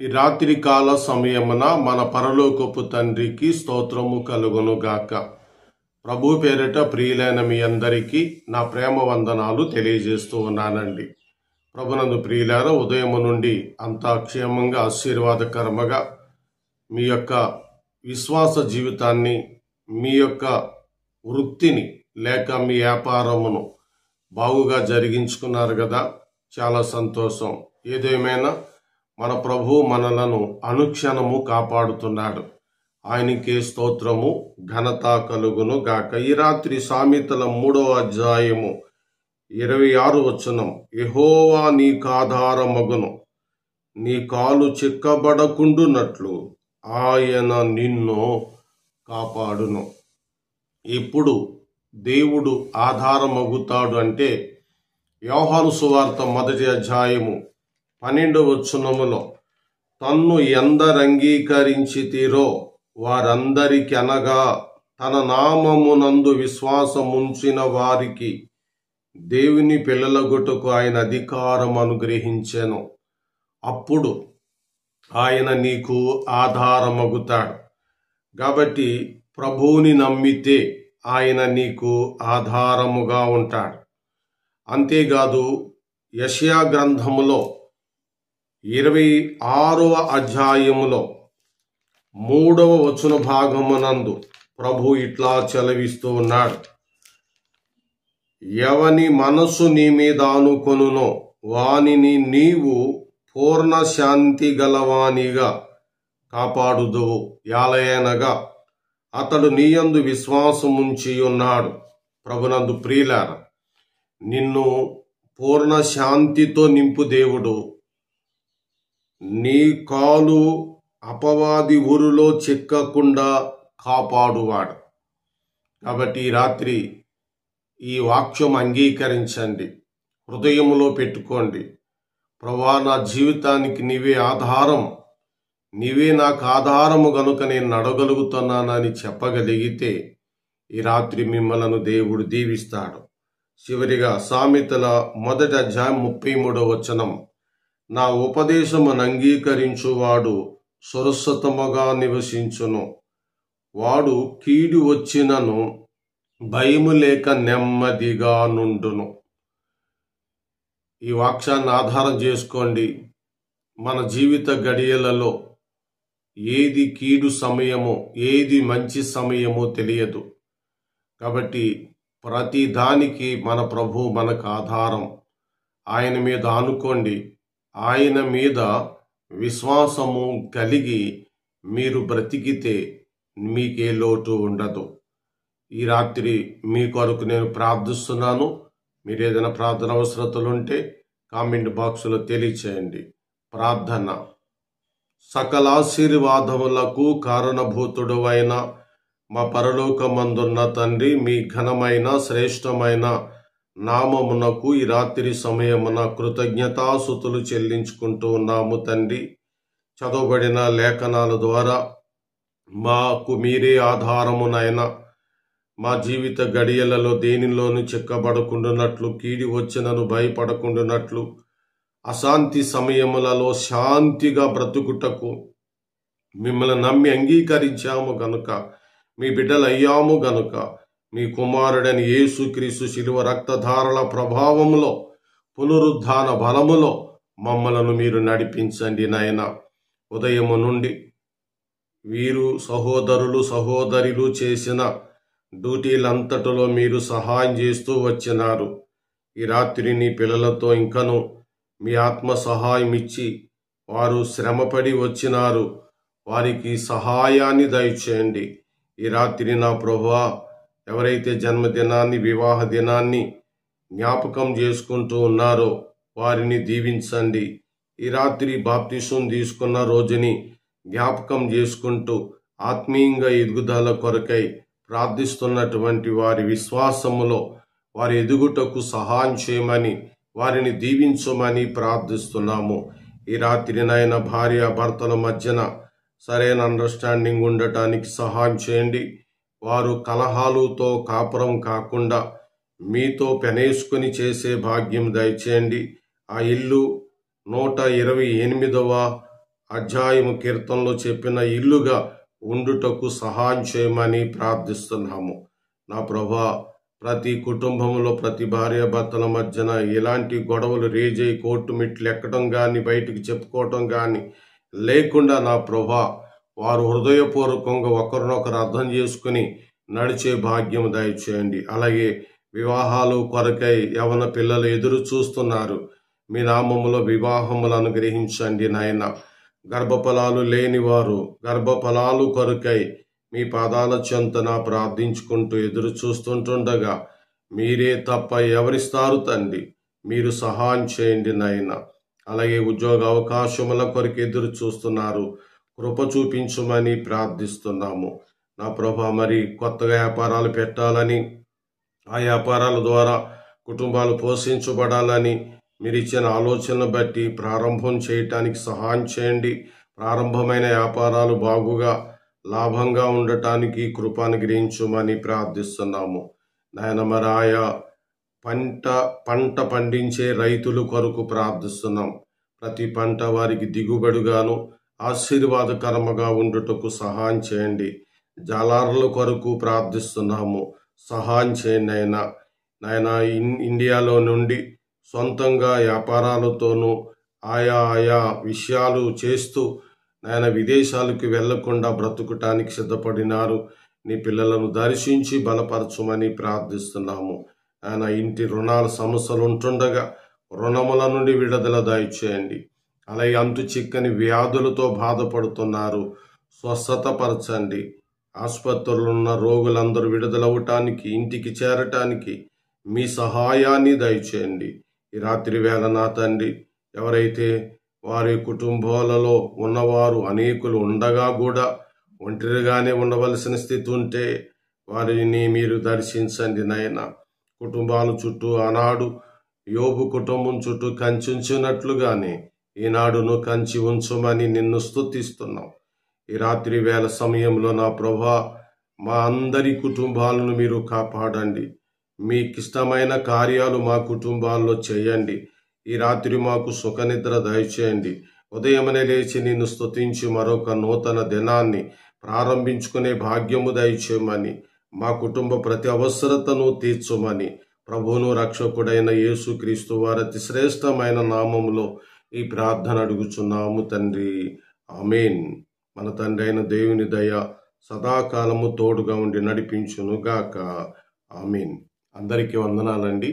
ఈ రాత్రి కాల సమయమున మన పరలోకపు తండ్రికి స్తోత్రము కలుగును గాక. ప్రభు పేరిట ప్రియులైన మీ అందరికీ నా ప్రేమ వందనాలు తెలియజేస్తూ ఉన్నానండి. ప్రభునందు ప్రియులారా, ఉదయము నుండి అంతా క్షేమంగా ఆశీర్వాదకరముగా మీ యొక్క విశ్వాస జీవితాన్ని, మీ యొక్క వృత్తిని లేక మీ వ్యాపారమును బాగుగా జరిగించుకున్నారు కదా. చాలా సంతోషం. ఏదేమైనా మన ప్రభు మనలను అనుక్షణము కాపాడుతున్నాడు. ఆయనకే స్తోత్రము ఘనత కలుగును గాక. ఈ రాత్రి సామెతల 3వ అధ్యాయము 26 వచనం, యెహోవా నీకాధారమగును, నీ కాలు చిక్కబడకుండునట్లు ఆయన నిన్ను కాపాడును. ఇప్పుడు దేవుడు ఆధారమగుతాడు అంటే యోహాను సువార్త 1వ అధ్యాయము 12వ వచనములో, తన్ను ఎందరంగీకరించితిరో వారందరికి అనగా తన నామమునందు విశ్వాసముంచిన వారికి దేవుని పిల్లలగుటకు ఆయన అధికారం అనుగ్రహించెను. అప్పుడు ఆయన నీకు ఆధారమగుతాడు. కాబట్టి ప్రభువుని నమ్మితే ఆయన నీకు ఆధారముగా ఉంటాడు. అంతేకాదు, యెషయా గ్రంథములో 26వ అధ్యాయములో 3వ వచన భాగమునందు ప్రభు ఇట్లా చెలవిస్తూ ఉన్నాడు. ఎవని మనస్సు నీ మీద ఆనుకొనునో వానిని నీవు పూర్ణ శాంతి గలవానిగా కాపాడుదువు. యాలయనగా అతడు నీయందు విశ్వాసముంచి ఉన్నాడు. ప్రభునందు ప్రియులారా, నిన్ను పూర్ణ శాంతితో నింపు దేవుడు. నీ కాలు అపవాది ఊరులో చిక్కకుండా కాపాడువాడు. కాబట్టి ఈ రాత్రి ఈ వాక్యం అంగీకరించండి, హృదయములో పెట్టుకోండి. ప్రభువా, నా జీవితానికి నీవే ఆధారం, నీవే నాకు ఆధారము గనుక నేను నడగలుగుతున్నానని చెప్పగలిగితే ఈ రాత్రి మిమ్మలను దేవుడు దీవిస్తాడు. చివరిగా సామెతల 1వ అధ్యాయం 33వ వచనం, నా ఉపదేశమును అంగీకరించువాడు సురక్షితముగా నివసించును, వాడు కీడు వచ్చినను భయము లేక నెమ్మదిగా నుండును. ఈ వాక్యాన్ని ఆధారం చేసుకోండి. మన జీవిత గడియలలో ఏది కీడు సమయమో, ఏది మంచి సమయమో తెలియదు. కాబట్టి ప్రతి దానికి మన ప్రభు మనకు ఆధారం. ఆయన మీద ఆనుకోండి. ఆయన మీద విశ్వాసము కలిగి మీరు బ్రతికితే మీకే లోటు ఉండదు. ఈ రాత్రి మీ కొరకు నేను ప్రార్థిస్తున్నాను. మీరు ఏదైనా ప్రార్థన అవసరతలుంటే కామెంట్ బాక్సులో తెలియచేయండి. ప్రార్థన. సకల ఆశీర్వాదములకు కారణభూతుడు అయిన మా పరలోకమందున్న తండ్రి, మీ ఘనమైన శ్రేష్టమైన నామమునకు ఈ రాత్రి సమయమున కృతజ్ఞతాస్తుతులు చెల్లించుకుంటూ ఉన్నాము తండ్రి. చదవబడిన లేఖనాల ద్వారా మాకు మీరే ఆధారమునైనా మా జీవిత గడియలలో దేనిలోనూ చిక్కబడకుండానట్లు, కీడి వచ్చినను భయపడకుండానట్లు, అశాంతి సమయములలో శాంతిగా బ్రతుకుటకు మిమ్మల్ని నమ్మి అంగీకరించాము గనుక, మీ బిడ్డలయ్యాము గనుక, మీ కుమారుడని యేసుక్రీస్తు శిలువ రక్తధారల ప్రభావములో, పునరుద్ధాన బలములో మమ్మలను మీరు నడిపించండి నాయన. ఉదయము నుండి వీరు సహోదరులు సహోదరులు చేసిన డ్యూటీలంతటిలో మీరు సహాయం చేస్తూ వచ్చినారు. ఈ రాత్రి నీ పిల్లలతో ఇంకను మీ ఆత్మ సహాయం ఇచ్చి, వారు శ్రమపడి వచ్చినారు, వారికి సహాయాన్ని దయచేయండి. ఈ రాత్రి నా ప్రభువా, ఎవరైతే జన్మదినాన్ని, వివాహ దినాన్ని జ్ఞాపకం చేసుకుంటూ ఉన్నారో వారిని దీవించండి. ఈ రాత్రి బాప్తిసం తీసుకున్న రోజుని జ్ఞాపకం చేసుకుంటూ ఆత్మీయంగా ఎదుగుదల కొరకై ప్రార్థిస్తున్నటువంటి వారి విశ్వాసములో వారి ఎదుగుటకు సహాయం చేయమని, వారిని దీవించమని ప్రార్థిస్తున్నాము. ఈ రాత్రి నాయన భార్య భర్తల మధ్యన సరైన అండర్స్టాండింగ్ ఉండటానికి సహాయం చేయండి. వారు కలహాలతో కాపురం కాకుండా మీతో పెనేసుకుని చేసే భాగ్యం దయచేయండి. ఆ ఇల్లు 128వ అధ్యాయము కీర్తనలో చెప్పిన ఇల్లుగా ఉండుటకు సహాయం చేయమని ప్రార్థిస్తున్నాము. నా ప్రభా, ప్రతి కుటుంబంలో ప్రతి భార్యాభర్తల మధ్యన ఎలాంటి గొడవలు రేజై కోర్టు మెట్లు ఎక్కడం కానీ బయటికి చెప్పుకోవటం కానీ లేకుండా నా ప్రభా, వారు హృదయపూర్వకంగా ఒకరినొకరు అర్థం చేసుకుని నడిచే భాగ్యం దయచేయండి. అలాగే వివాహాలు కొరకై యవన పిల్లలు ఎదురు చూస్తున్నారు. మీ నామములో వివాహములు అనుగ్రహించండి నాయన. గర్భఫలాలు లేని వారు గర్భఫలాలు కొరకై మీ పాదాల చెంతన ప్రార్థించుకుంటూ ఎదురు చూస్తుంటుండగా మీరే తప్ప ఎవరిస్తారు తండ్రి, మీరు సహాయం చేయండి నాయన. అలాగే ఉద్యోగ అవకాశముల కొరకు ఎదురు చూస్తున్నారు, కృప చూపించమని ప్రార్థిస్తున్నాము. నా ప్రభా, మరి కొత్తగా వ్యాపారాలు పెట్టాలని, ఆ వ్యాపారాల ద్వారా కుటుంబాలు పోషించబడాలని మీరు ఇచ్చిన ఆలోచనను బట్టి ప్రారంభం చేయటానికి సహాయం చేయండి. ప్రారంభమైన వ్యాపారాలు బాగుగా లాభంగా ఉండటానికి కృప అనుగ్రహించమని ప్రార్థిస్తున్నాము నాయన. మరి ఆయా పంట పండించే రైతుల కొరకు ప్రార్థిస్తున్నాం. ప్రతి పంట వారికి దిగుబడిగాను ఆశీర్వాదకరముగా ఉండుటకు సహాయం చేయండి. జాలారుల కొరకు ప్రార్థిస్తున్నాము, సహాయం చేయండి నాయన. నాయన, ఇండియాలో నుండి సొంతంగా వ్యాపారాలతోనూ ఆయా విషయాలు చేస్తూ నాయన విదేశాలకు వెళ్లకుండా బ్రతుకుటానికి సిద్ధపడినారు. నీ పిల్లలను దర్శించి బలపరచమని ప్రార్థిస్తున్నాము. ఆయన ఇంటి రుణాల సమస్యలు ఉంటుండగా రుణముల నుండి విడుదల దయచేయండి. అలాగే అంతు చిక్కని వ్యాధులతో బాధపడుతున్నారు, స్వస్థతపరచండి. ఆసుపత్రుల్లో ఉన్న రోగులందరూ విడుదలవటానికి, ఇంటికి చేరటానికి మీ సహాయాన్ని దయచేయండి. ఈ రాత్రి వేళ నా తండ్రి, ఎవరైతే వారి కుటుంబాలలో ఉన్నవారు అనేకులు ఉండగా కూడా ఒంటరిగానే ఉండవలసిన స్థితి ఉంటే వారిని మీరు దర్శించండి నాయన. కుటుంబాల చుట్టూ ఆనాడు యోబు కుటుంబం చుట్టూ కంచి ఉంచినట్లుగానే ఈనాడును కంచి ఉంచమని నిన్ను స్తుతిస్తున్నాం. ఈ రాత్రి వేళ సమయంలో నా ప్రభా, మా అందరి కుటుంబాలను మీరు కాపాడండి. మీకిష్టమైన కార్యాలు మా కుటుంబాల్లో చేయండి. ఈ రాత్రి మాకు సుఖనిద్ర దయచేయండి. ఉదయమనే లేచి నిన్ను స్తుతించి మరొక నూతన దినాన్ని ప్రారంభించుకునే భాగ్యము దయచేయమని, మా కుటుంబ ప్రతి అవసరతను తీర్చమని ప్రభువును రక్షకుడైన యేసుక్రీస్తు వారి అతి శ్రేష్టమైన నామములో ఈ ప్రార్థన అడుగుచున్నాము తండ్రి, ఆమేన్. మన తండ్రి అయిన దేవుని దయ సదాకాలము తోడుగా ఉండి నడిపించునుగాక, ఆమేన్. అందరికీ వందనాలండి.